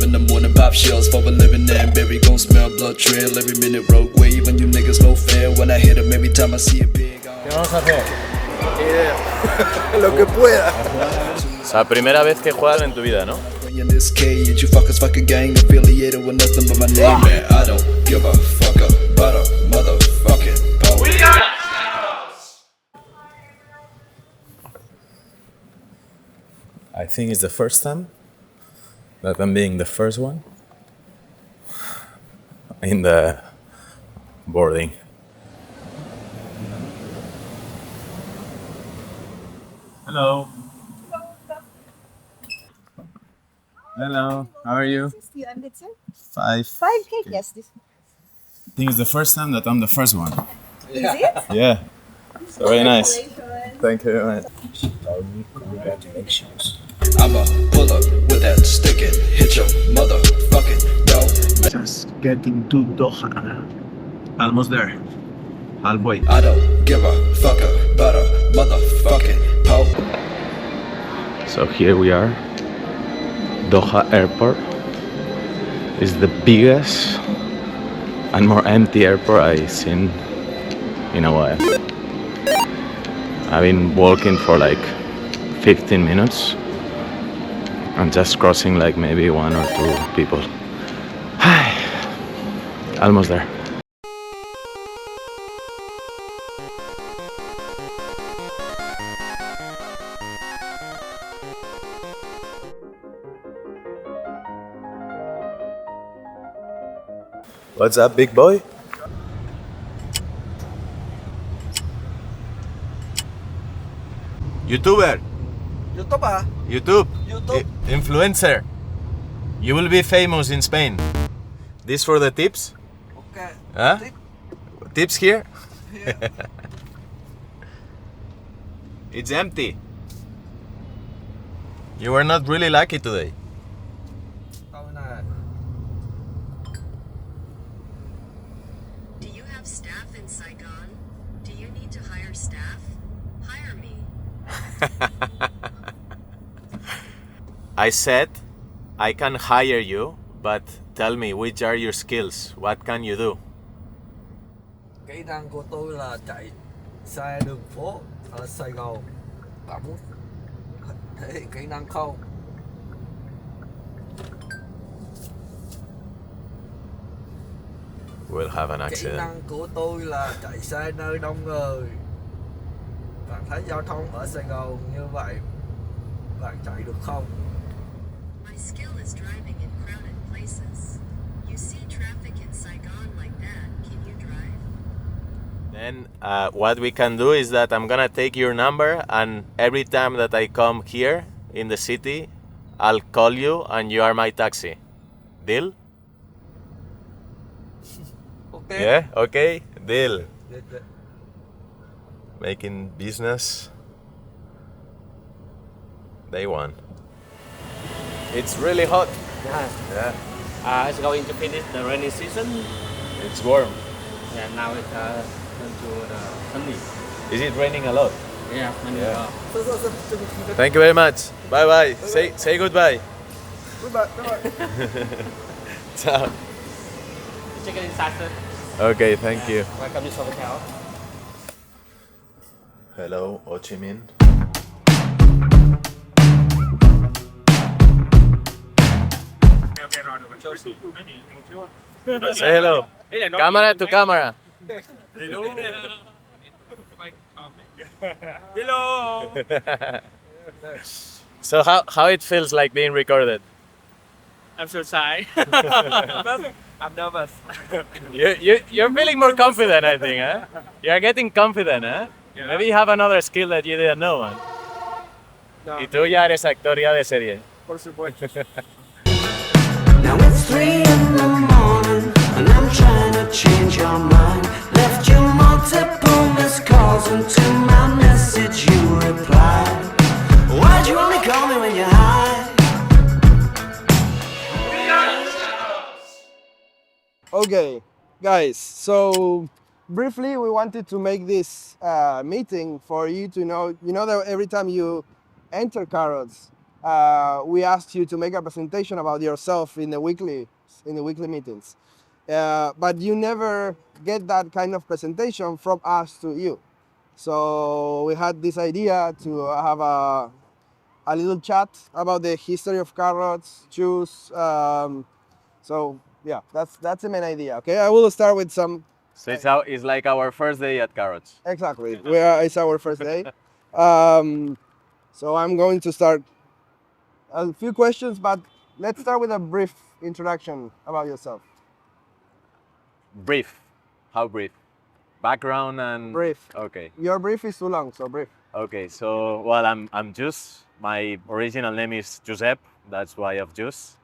5 in the morning, pop shells for a living and berry gon' smell blood trail every minute rogue wave and you niggas no fair when I hit 'em every time I see a pig. ¿Qué vamos a hacer? Lo que pueda. O sea, primera vez que juegas en tu vida, ¿no? In this cage, you fuckers fucking gang affiliated with nothing but my name, man. I don't give a fuck about a motherfucking power. We are I think it's the first time that I'm being the first one in the boarding. Hello. Hello, how are you? You ended, sir? 5. 5K? Yes, this I think it's the first time that I'm the first one. is it? Yeah. So very nice. Congratulations. Thank you very much. Congratulations. I'ma pull up with that stick and hit your motherfucking dog. Just getting to Doha. Almost there. Halfway. I don't give a fuck about a motherfucking power. So here we are. Doha Airport is the biggest and more empty airport I've seen in a while. I've been walking for like 15 minutes and just crossing like maybe 1 or 2 people. Almost there. What's up, big boy? YouTuber. YouTuber. YouTube. YouTube. Influencer. You will be famous in Spain. This for the tips? Okay. Huh? Tips here? Yeah. It's empty. You were not really lucky today. Do you have staff in Saigon? Do you need to hire staff? Hire me. I said I can hire you, but tell me which are your skills? What can you do? Kỹ năng của tôi là chạy xe đường phố ở Sài Gòn. Bạn muốn thể hiện kỹ năng không? We'll have an Kỹ accident. năng của tôi là chạy xe nơi đông người. Bạn thấy giao thông ở Sài Gòn như vậy, bạn chạy được không? My skill is driving in crowded places. You see traffic in Saigon like that. Can you drive? Then what we can do is that I'm gonna take your number, and every time that I come here in the city, I'll call you and you are my taxi. Deal? Okay. Yeah? Okay? Deal. Được, được. Making business. Day one. It's really hot. Yeah. Yeah. It's going to finish the rainy season. It's warm. Yeah, now it's going to the sunny. Is it raining a lot? Yeah, sunny. Yeah. Thank you very much. Bye bye. Say goodbye. Goodbye. Bye. Ciao. Check it inside, sir. Okay, thank you. Welcome to Sofitel. Hello, Ho Chi Minh. Say hello. Camera to camera. Hello. So how it feels like being recorded? I'm so shy. I'm nervous. You're feeling more confident, I think, huh? You're getting confident, huh? Yeah. Maybe you have another skill that you didn't know, man. No, Y tú ya eres actor ya de serie. por supuesto. Now it's 3 in the morning, and I'm trying to change your mind. Left you multiple missed calls, and to my message you replied. Why'd you only call me when you're high? Okay, guys, so briefly we wanted to make this meeting for you to know, that every time you enter Carrots, we asked you to make a presentation about yourself in the weekly meetings, but you never get that kind of presentation from us to you. So we had this idea to have a little chat about the history of carrots, juice. So yeah, that's the main idea. Okay, I will start with some. So it's like our first day at Carrots. Exactly, it's our first day. So I'm going to start a few questions, but let's start with a brief introduction about yourself. Brief. How brief? Background and Brief. Okay. Your brief is too long, so brief. Okay. So well, I'm Jus. My original name is Josep. That's why of Jus.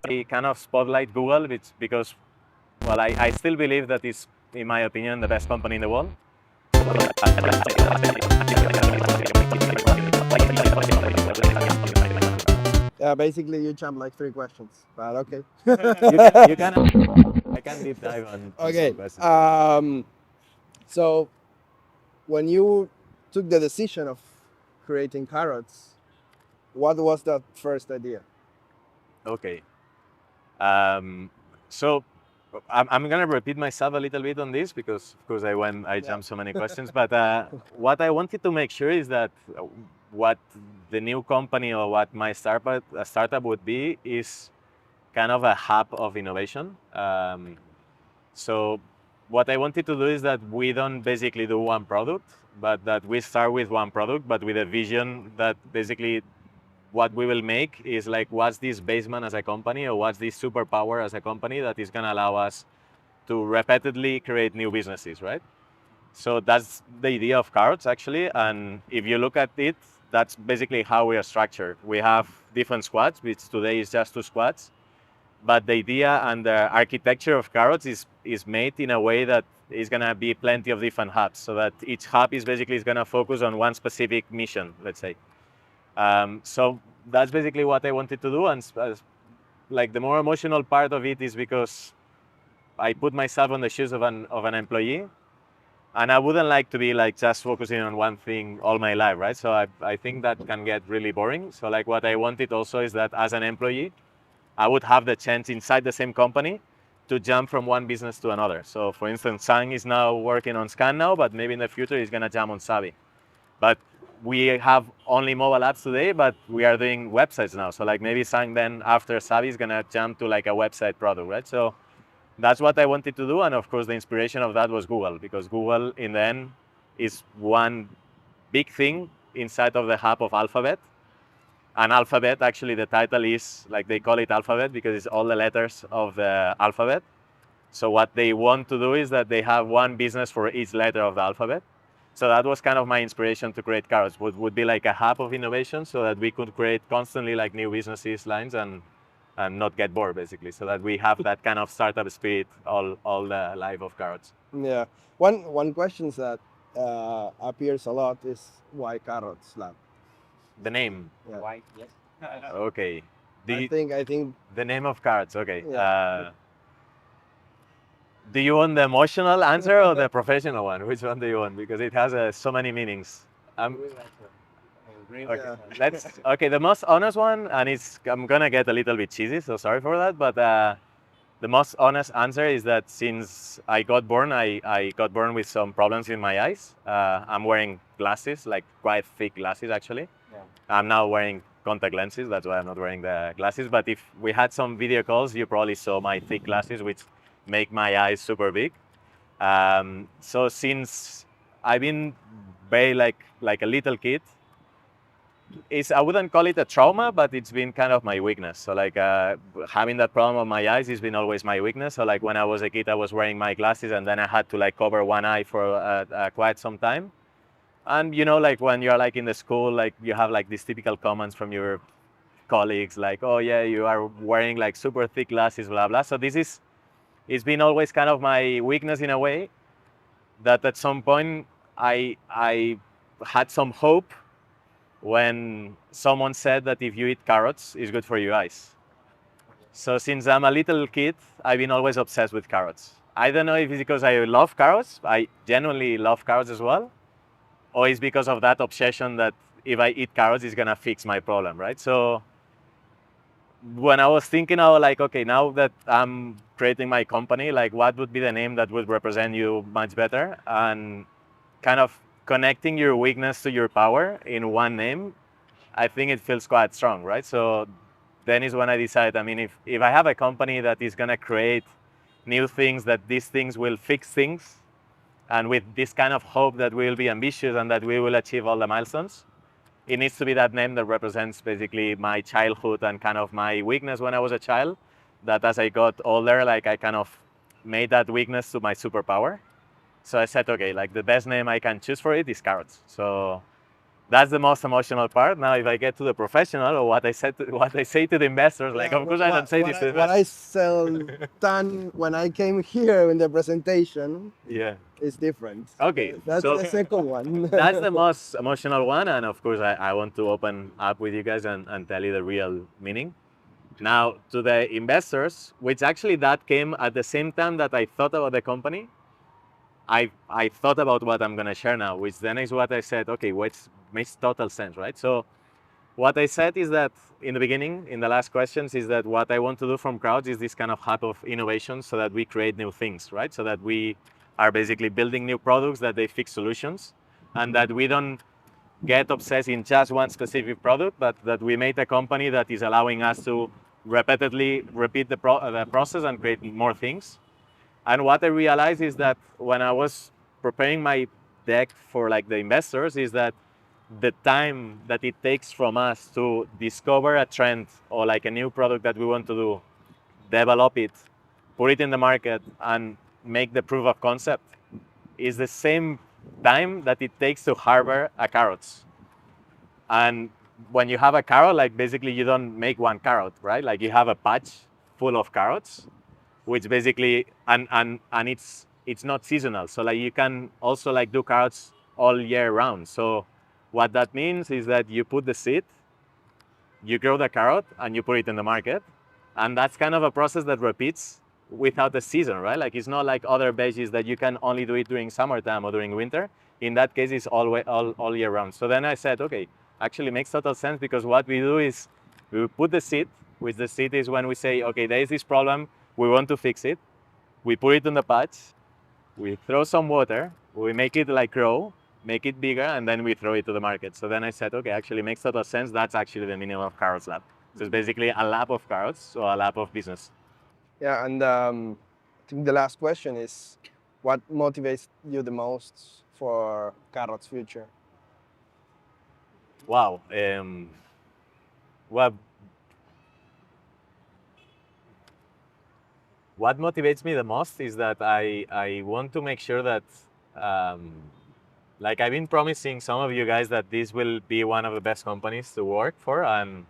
I kind of spotlight Google because well, I still believe that it's, in my opinion, the best company in the world. Yeah, basically you jump like 3 questions, but okay. You can I can deep dive on Okay. some questions. So when you took the decision of creating carrots, what was that first idea? Okay. So I'm gonna repeat myself a little bit on this because of course I jumped so many questions. But what I wanted to make sure is that what the new company or what my startup would be is kind of a hub of innovation. So what I wanted to do is that we don't basically do one product, but that we start with one product, but with a vision that basically what we will make is like, what's this basement as a company, or what's this superpower as a company that is going to allow us to repeatedly create new businesses, right? So that's the idea of Carrots, actually. And if you look at it, that's basically how we are structured. We have different squads, which today is just 2 squads. But the idea and the architecture of Carrots is made in a way that is going to be plenty of different hubs, so that each hub is basically going to focus on one specific mission, let's say. So that's basically what I wanted to do, and like the more emotional part of it is because I put myself on the shoes of an employee, and I wouldn't like to be like just focusing on one thing all my life, right? So I think that can get really boring. So like what I wanted also is that as an employee, I would have the chance inside the same company to jump from one business to another. So for instance, Sang is now working on Scan now, but maybe in the future he's gonna jump on Savi. But we have only mobile apps today, but we are doing websites now. So like maybe Sang then after Savi is gonna jump to like a website product, right? So that's what I wanted to do. And of course the inspiration of that was Google, because Google in the end is one big thing inside of the hub of Alphabet. And Alphabet, actually the title is, like they call it Alphabet because it's all the letters of the alphabet. So what they want to do is that they have one business for each letter of the alphabet. So that was kind of my inspiration to create Carrots. Would be like a hub of innovation so that we could create constantly like new businesses lines and not get bored, basically. So that we have that kind of startup spirit all the life of Carrots. Yeah. One question that appears a lot is why Carrots Lab? The name. Yeah. Why? Yes. Okay. I think The name of Carrots. Okay. Yeah. Do you want the emotional answer or the professional one? Which one do you want? Because it has so many meanings. Okay. Okay, the most honest one, and I'm gonna get a little bit cheesy, so sorry for that, but the most honest answer is that since I got born, I got born with some problems in my eyes. I'm wearing glasses, like quite thick glasses actually. Yeah. I'm now wearing contact lenses, that's why I'm not wearing the glasses. But if we had some video calls, you probably saw my thick glasses, which make my eyes super big. So since I've been very like a little kid, I wouldn't call it a trauma, but it's been kind of my weakness. So like having that problem of my eyes has been always my weakness. So like when I was a kid, I was wearing my glasses and then I had to like cover one eye for quite some time. And you know, like when you're like in the school, like you have like these typical comments from your colleagues, like, oh yeah, you are wearing like super thick glasses, blah, blah. So it's been always kind of my weakness in a way, that at some point I had some hope when someone said that if you eat carrots, it's good for your eyes. So since I'm a little kid, I've been always obsessed with carrots. I don't know if it's because I love carrots. I genuinely love carrots as well. or is because of that obsession that if I eat carrots, it's gonna fix my problem, right? So when I was thinking, I was like, okay, now that I'm creating my company, like what would be the name that would represent you much better? And kind of connecting your weakness to your power in one name, I think it feels quite strong, right? So then is when I decided, I mean, if I have a company that is gonna create new things, that these things will fix things, and with this kind of hope that we will be ambitious and that we will achieve all the milestones, it needs to be that name that represents basically my childhood and kind of my weakness when I was a child, that as I got older, like I kind of made that weakness to my superpower. So I said, okay, like the best name I can choose for it is carrots. So that's the most emotional part. Now, if I get to the professional, or what I say to the investors, like of course I don't say this to the What I investors. sell done when I came here in the presentation Yeah. is different. Okay, That's so the second one. that's the most emotional one, and of course I want to open up with you guys and tell you the real meaning. Now, to the investors, which actually that came at the same time that I thought about the company, I thought about what I'm gonna share now, which then is what I said, okay, which makes total sense, right? So what I said is that in the beginning, in the last questions, is that what I want to do from crowds is this kind of hub of innovation so that we create new things, right? So that we are basically building new products, that they fix solutions, and that we don't get obsessed in just one specific product, but that we made a company that is allowing us to repeatedly repeat the process and create more things. And what I realized is that when I was preparing my deck for like the investors, is that the time that it takes from us to discover a trend or like a new product that we want to do, develop it, put it in the market, and make the proof of concept is the same time that it takes to harbor a carrots. And when you have a carrot, like basically you don't make one carrot, right? Like you have a patch full of carrots, which basically and it's not seasonal. So like you can also like do carrots all year round. So what that means is that you put the seed, you grow the carrot, and you put it in the market. And that's kind of a process that repeats without the season, right? Like it's not like other veggies that you can only do it during summertime or during winter. In that case, it's all year round. So then I said, okay, actually makes total sense, because what we do is we put the seed, which the seed is when we say, okay, there is this problem, we want to fix it. We put it in the patch, we throw some water, we make it like grow, make it bigger, and then we throw it to the market. So then I said, okay, actually makes total sense. That's actually the meaning of Carrots Lab. So it's basically a lab of carrots, so a lab of business. Yeah, and I think the last question is, what motivates you the most for Carrot's future? Wow. Well, what motivates me the most is that I want to make sure that, like I've been promising some of you guys that this will be one of the best companies to work for, and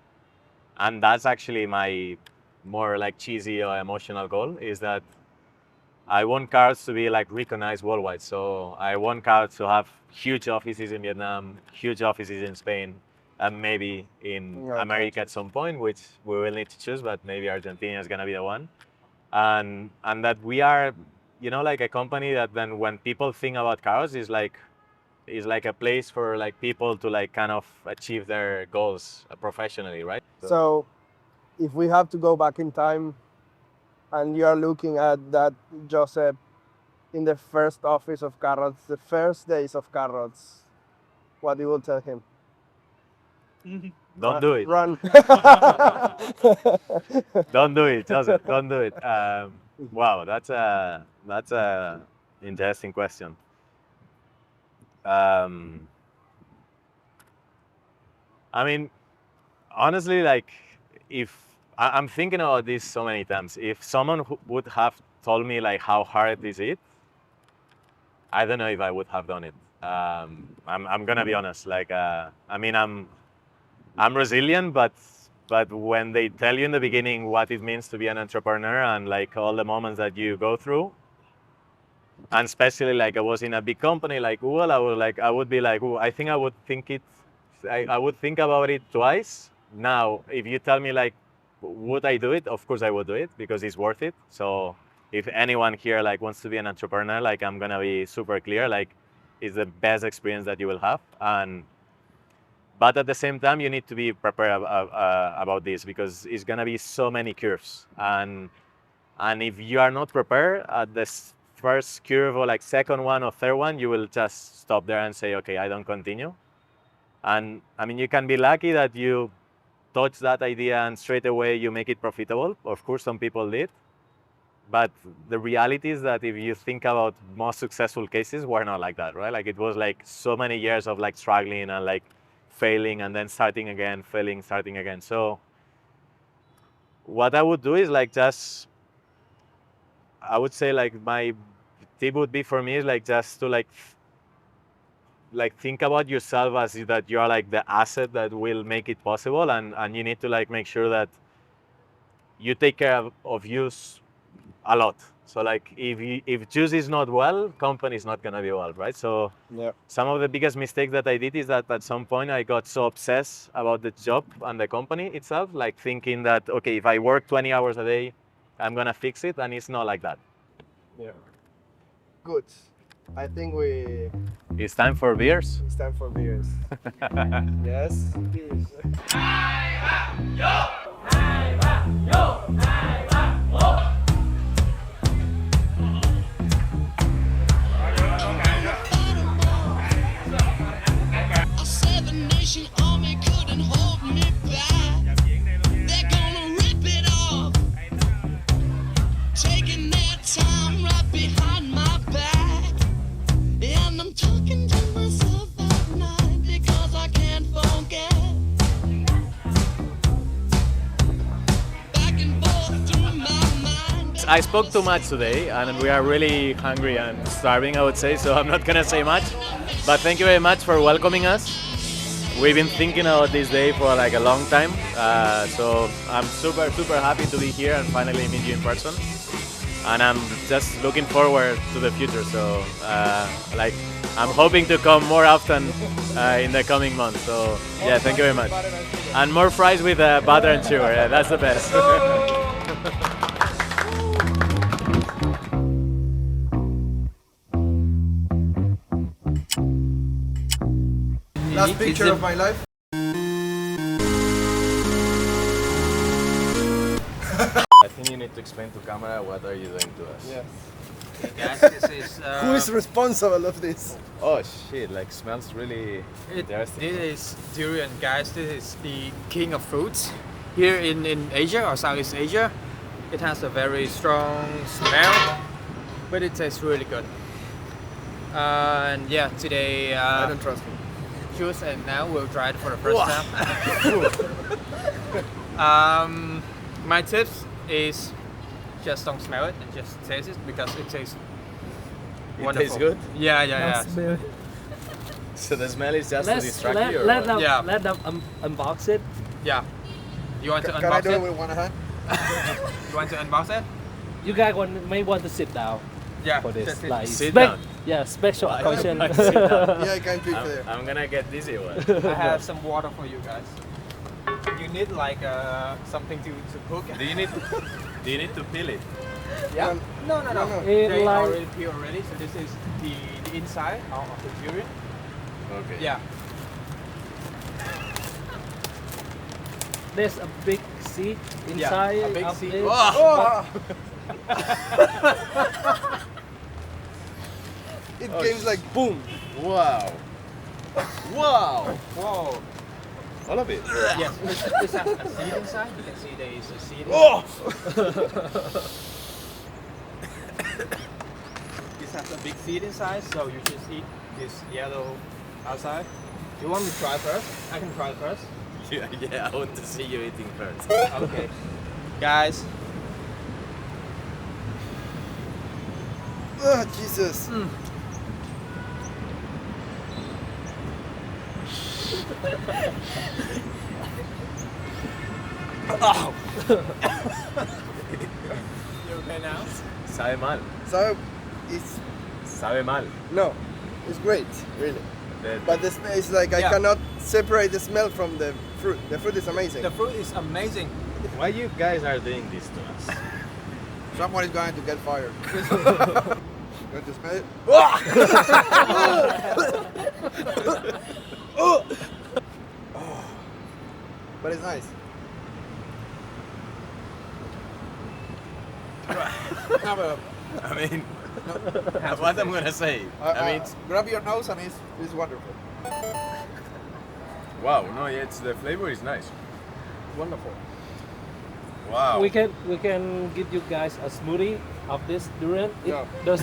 that's actually my more like cheesy or emotional goal, is that I want Cards to be like recognized worldwide. So I want Cards to have huge offices in Vietnam, huge offices in Spain, and maybe in Right. America at some point, which we will need to choose, but maybe Argentina is gonna be the one. And that we are, you know, like a company that then when people think about Cards is like a place for like people to like kind of achieve their goals professionally, right? So, if we have to go back in time, and you are looking at that Joseph in the first office of Carrots, the first days of Carrots, what you will tell him? Don't do it. Run. Don't do it, Joseph. Don't do it. Wow, that's a interesting question. I mean, honestly, like if I'm thinking about this so many times, if someone would have told me like how hard is it, I don't know if I would have done it. I'm gonna be honest. Like, I mean, I'm resilient, but when they tell you in the beginning what it means to be an entrepreneur and like all the moments that you go through, and especially like I was in a big company like Google, I would be like, I think I would think it, I would think about it twice. Now, if you tell me like, would I do it? Of course I would do it, because it's worth it. So if anyone here like wants to be an entrepreneur, like I'm gonna be super clear, like is the best experience that you will have. But at the same time, you need to be prepared about this because it's gonna be so many curves, and if you are not prepared at this first curve or like second one or third one, you will just stop there and say, okay, I don't continue. And I mean, you can be lucky that you touch that idea and straight away you make it profitable. Of course, some people did. But the reality is that if you think about most successful cases, were not like that, right? Like it was like so many years of like struggling and like failing and then starting again, failing, starting again. So what I would do is like just, I would say like my tip would be for me is like just to like think about yourself as that you are like the asset that will make it possible, and you need to like make sure that you take care of you a lot. So like if juice is not well, company is not gonna be well, right? So Yeah. some of the biggest mistakes that I did is that at some point I got so obsessed about the job and the company itself, like thinking that, okay, if I work 20 hours a day, I'm gonna fix it, and it's not like that. Yeah. Good. I think It's time for beers. it's time for beers. Yes. Beers. A seven-nation army couldn't hold me back. They're gonna rip it off, taking their time right behind my back. And I'm talking to myself at night because I can't forget. Back and forth through my mind. I spoke too much today, and we are really hungry and starving, I would say, so I'm not gonna say much. But thank you very much for welcoming us. We've been thinking about this day for like a long time, so I'm super happy to be here and finally meet you in person. And I'm just looking forward to the future. So like I'm hoping to come more often in the coming months. So yeah, thank you very much. And more fries with butter and sugar. Yeah, that's the best. Last picture of my life. I think you need to explain to camera what are you doing to us. Yes. Guys, this is Who is responsible of this? Oh shit! Like smells really interesting. this is durian, guys. This is the king of fruits here in Asia or Southeast Asia. It has a very strong smell, but it tastes really good. And yeah, today I don't trust him. juice, and now we'll try it for the first time. My tips is just don't smell it and just taste it because it tastes wonderful. tastes good? Yeah. So the smell is just to Let's distract let, you. Or let what? them Yeah. let them unbox it. Yeah. You want to Can I unbox do it it? with one hand? You want to unbox it? You guys may want to sit down Yeah. for this. just Like Sit spec- down. Yeah, special Why- occasion. why sit down? Yeah, I can pick there. I'm gonna get dizzy one. I have some water for you guys. You need like something to cook. Do you need to peel it? Yeah. No. no. It They like- already peel already. So this is the inside of the durian. Okay. Yeah. There's a big seed Yeah, inside a big of seed. it. Oh! It Oh, came like boom. Wow. Wow. Whoa. All of it. Yes. This has a seed inside. You can see there is a seed. Oh! This has a big seed inside, so you just eat this yellow outside. You want me to try first? I can try first. Yeah, I want to see you eating first. Okay. Guys, Oh, Jesus. you okay now? Sabe mal. So, it's, Sabe mal. no, it's great, really. The- But the smell is like, I Yeah. cannot separate the smell from the fruit. The fruit is amazing. The fruit is amazing. Why you guys are doing this to us? Someone is going to get fired. Want to smell it? But it's nice. No, but, I mean, what I'm gonna say? I mean, grab your nose and it's wonderful. wow, no, yeah, the flavor is nice. Wonderful. Wow. We can give you guys a smoothie of this durian. No. The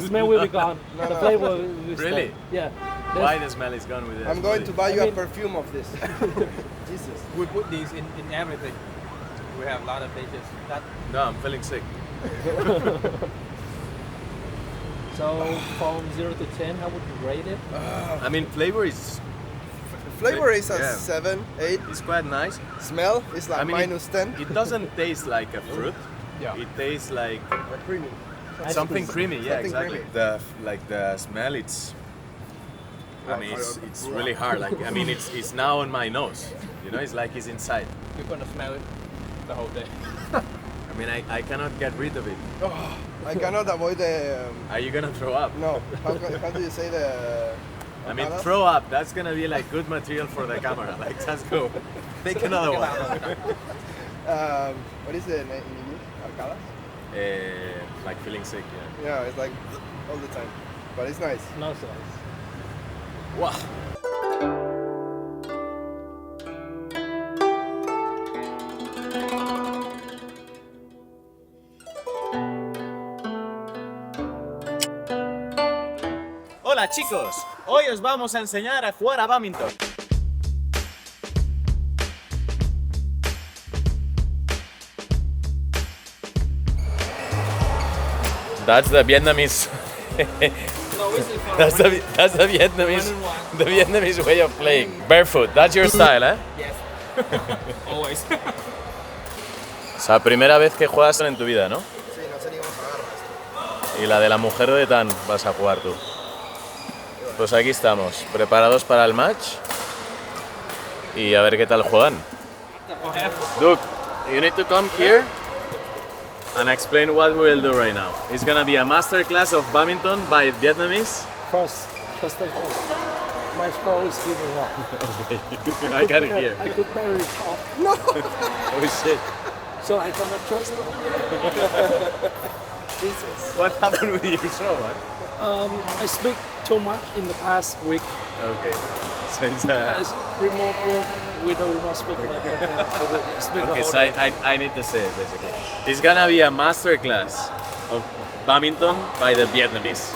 smell will be gone. No, the no. flavor will stay. Really? Yeah. Why the smell is gone with it? I'm going to buy you I a mean- perfume of this. Jesus. We put these in everything. We have a lot of dishes. That No, I'm feeling sick. So from 0 to 10, how would you rate it? I mean, flavor is Flavor is a Yeah. 7, 8. it's quite nice. Smell is like I mean, minus 10. It doesn't taste like a fruit. Yeah. It tastes like Creamy. something creamy. Yeah, Something exactly. creamy. The smell. I mean, it's really hard. Like I mean, it's now on my nose. You know, it's like it's inside. we're gonna smell it the whole day. I mean, I cannot get rid of it. I cannot avoid the. Are you gonna throw up? No. How do you say the. I mean, Arcadas? throw up. That's gonna be like good material for the camera. Like, let's go. Take another one. What is the name in English? Arcadas? Like feeling sick. Yeah. Yeah, it's like all the time. But it's nice. No size. Wow. Hola chicos, hoy os vamos a enseñar a jugar a badminton. That's the Vietnamese. That's the Vietnamese way of playing. Barefoot. That's your style, eh? Yes. Always. O sea, primera vez que juegas en tu vida, ¿no? Sí, no sé ni cómo se agarra esto. Y la de la mujer de Tan vas a jugar tú. Pues aquí estamos, preparados para el match. Y a ver qué tal juegan. Duke, you need to come here and explain what we'll do right now. It's gonna be a master class of badminton by Vietnamese. First of all, my score is giving up. I can hear. I could barely talk, Oh shit. so I cannot trust them. Jesus. What happened with your throw, man? I speak too much in the past week. Okay. Since, As remote work, we don't speak like that. I will speak the okay, whole so day. I need to say it basically. It's gonna be a master class of badminton by the Vietnamese.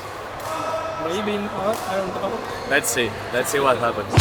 Maybe not, I don't know. Let's see what happens.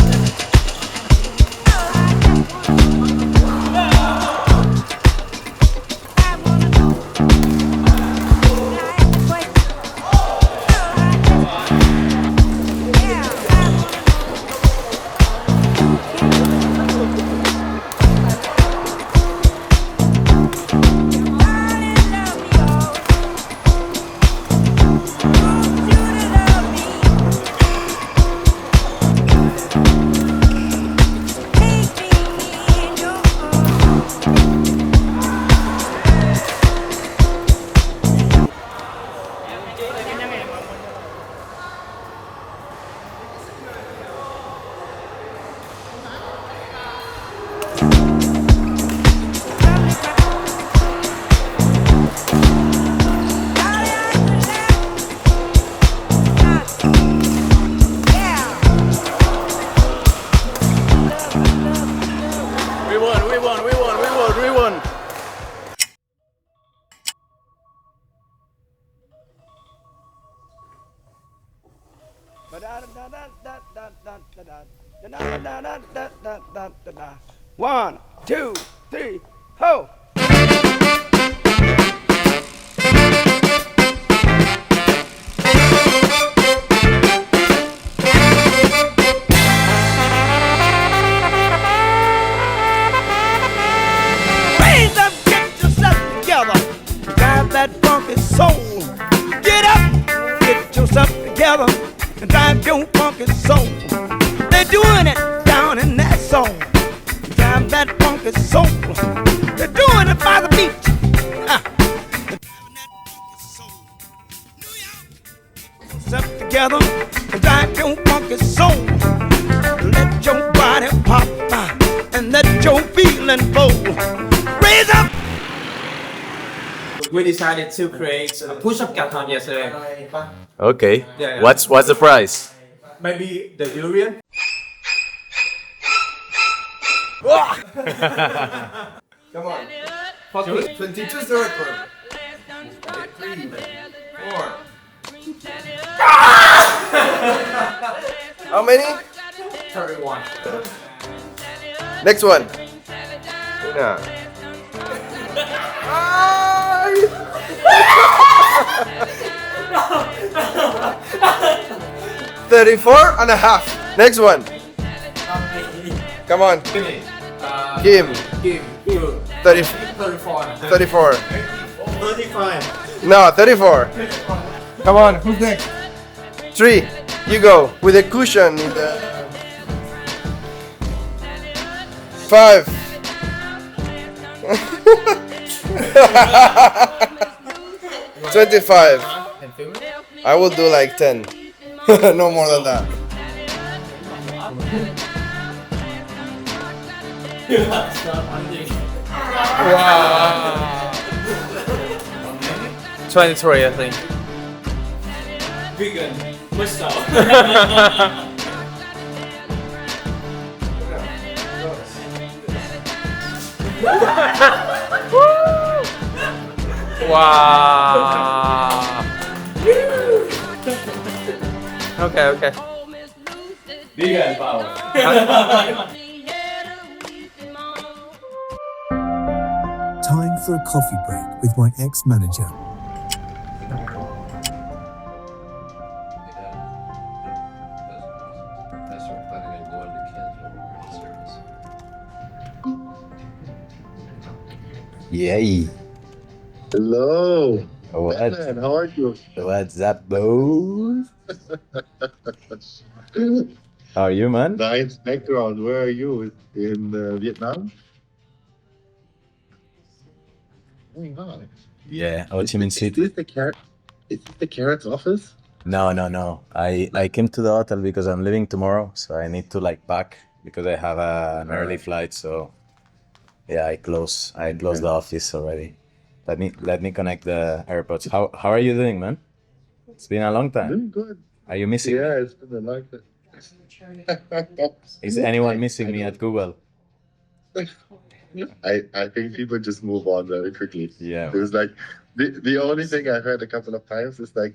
We won. One, two, three, ho! Raise up, get yourself together. Drive that funky soul. Get up, get yourself together. And drive your funky soul. They're doing it down in that soul. Drive that funky soul. They're doing it by the beach. They're driving that funky soul. New together, drive your funky soul. Let your body pop and let your feeling flow. Raise up. We decided to create a push-up carton yesterday. Okay. Yeah. What's the price? Maybe the durian. Come on. 22 is the record. 3, 4. How many? 31. Next one. Una. 34.5. Next one. Come on. Kim. Give 30, 34. 34. 35. No, 34. Come on. Who's next? 3. You go with a cushion in the 5. 25. I will do like 10. No more than that. Wow. 23, I think. Vegan. Wow. Okay. Vegan power. Time for a coffee break with my ex-manager. Yay. Hello. What? Man, how are you? What's up, bro? How are you, man? Nice background. Where are you? In Vietnam? Oh my God. Yeah, Ho Chi Minh Is City. this the carrot? Is this the carrot's office? No. I came to the hotel because I'm leaving tomorrow, so I need to like pack because I have an early flight. So yeah, I close the office already. Let me connect the AirPods. How are you doing, man? It's been a long time. Doing good. Are you missing me? Yeah, it's been a long time. Is anyone missing me at Google? I think people just move on very quickly. Yeah. It was like the only thing I heard a couple of times is like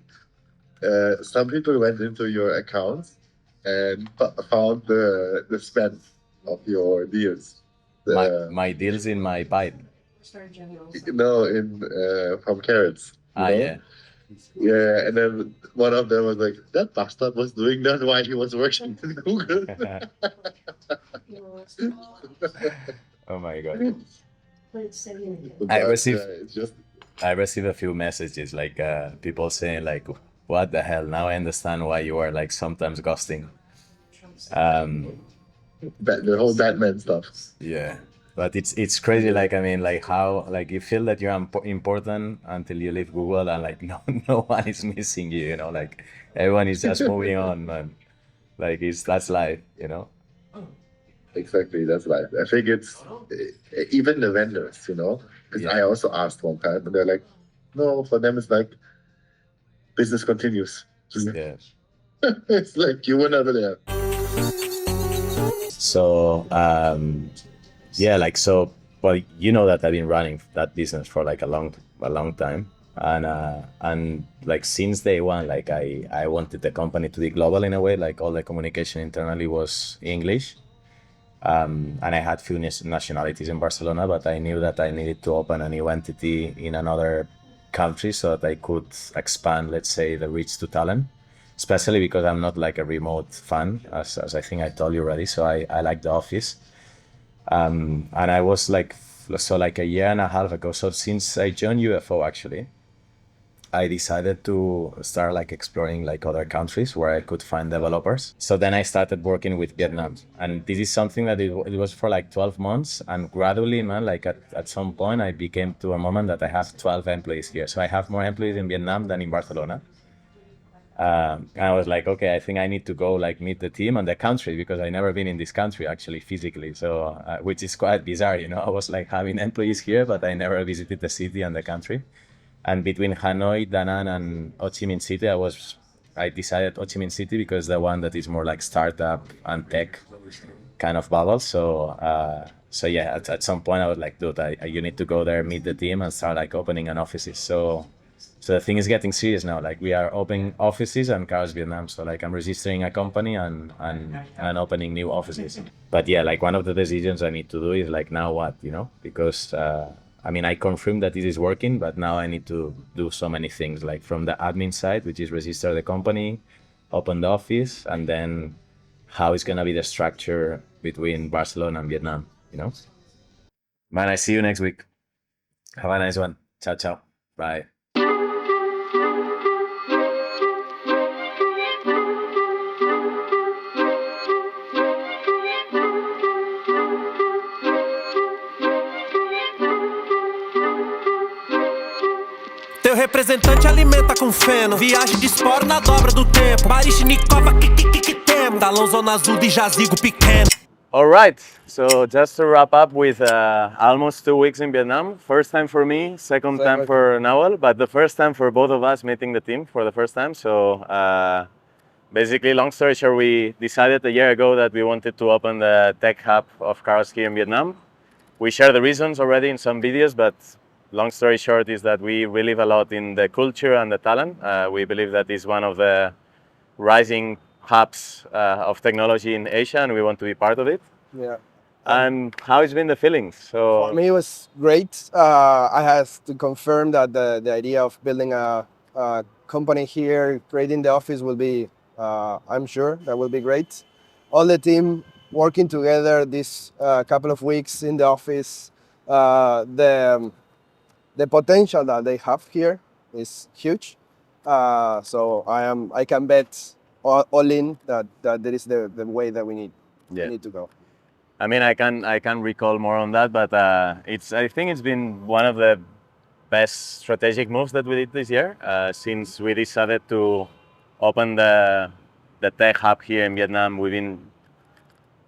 some people went into your accounts and found the spend of your deals. My deals in my pipe. No, from carrots. you know? Yeah. Yeah, and then one of them was like, that bastard was doing that while he was working in Google. Oh my god. But, it's just I received a few messages like people saying like, what the hell? Now I understand why you are like sometimes ghosting. the whole Batman stuff. Yeah. But it's crazy, like I mean, like how like you feel that you're important until you leave Google and like no one is missing you, you know, like everyone is just moving on, man. Like that's life, you know. Exactly, that's life. I think it's even the vendors, you know, because Yeah. I also asked one time, and they're like, no, for them it's like business continues. Yeah. It's like you were never there. So yeah, like so. Well, you know that I've been running that business for like a long time, and like since day one, like I wanted the company to be global in a way. Like all the communication internally was English, and I had few nationalities in Barcelona, but I knew that I needed to open a new entity in another country so that I could expand, let's say, the reach to talent. Especially because I'm not like a remote fan, as I think I told you already. So I like the office. And I was like, so like a year and a half ago. So since I joined UFO, actually, I decided to start like exploring like other countries where I could find developers. So then I started working with Vietnam. And this is something that it was for like 12 months. And gradually, man, like at some point, I became to a moment that I have 12 employees here. So I have more employees in Vietnam than in Barcelona. And I was like, okay, I think I need to go like meet the team and the country because I never been in this country actually physically. So, which is quite bizarre, you know. I was like having employees here, but I never visited the city and the country. And between Hanoi, Da Nang, and Ho Chi Minh City, I decided Ho Chi Minh City because the one that is more like startup and tech kind of bubble. So yeah, at some point I was like, dude, you need to go there, meet the team, and start like opening an offices. So the thing is getting serious now. Like we are opening offices and Cars Vietnam. So like I'm registering a company and opening new offices. But yeah, like one of the decisions I need to do is like now what, you know, because I mean I confirmed that it is working, but now I need to do so many things like from the admin side, which is register the company, open the office, and then how is gonna be the structure between Barcelona and Vietnam, you know? Man, I see you next week. Have a nice one. Ciao, ciao. Bye. Teu representante alimenta com feno. Viagem de esporo na dobra do tempo. Baryshnikova, que temo. Talão zona azul de jazigo pequeno. All right, so just to wrap up with almost 2 weeks in Vietnam. First time for me, second time for Nawal, but the first time for both of us meeting the team for the first time. So basically, long story short, we decided a year ago that we wanted to open the tech hub of cars here in Vietnam. We share the reasons already in some videos, but long story short is that we believe a lot in the culture and the talent. We believe that is one of the rising hubs of technology in Asia, and we want to be part of it. Yeah. And how has been the feelings? So For me, it was great. I had to confirm that the idea of building a company here, creating the office will be, I'm sure that will be great. All the team working together this couple of weeks in the office, the potential that they have here is huge. So I can bet all in that that is the way that we need to go. I mean, I can recall more on that, but I think it's been one of the best strategic moves that we did this year since we decided to open the tech hub here in Vietnam. We've been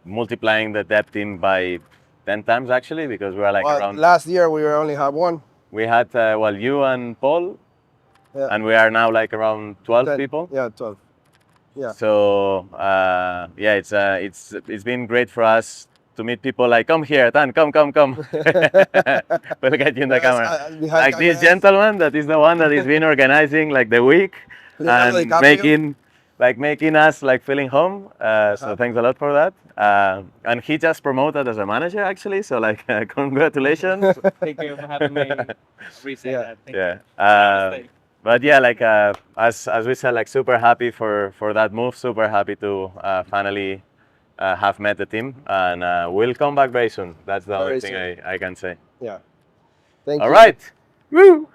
multiplying the dev team by 10 times actually, because we are like around. Last year we only had one. We had you and Paul, Yeah. and we are now like around 12 people. Yeah, 12. Yeah. So yeah, it's been great for us to meet people like, come here, Tan, come. We'll get you in the camera. Like this gentleman, that is the one that has been organizing like the week and making us like feeling home. So thanks a lot for that. And he just promoted as a manager actually. So like congratulations. Thank you for having me. Appreciate that. Thank you. But yeah, like as we said, like super happy for that move. Super happy to finally have met the team, and we'll come back very soon. That's the only thing I can say. Yeah. Thank you. All right. Woo!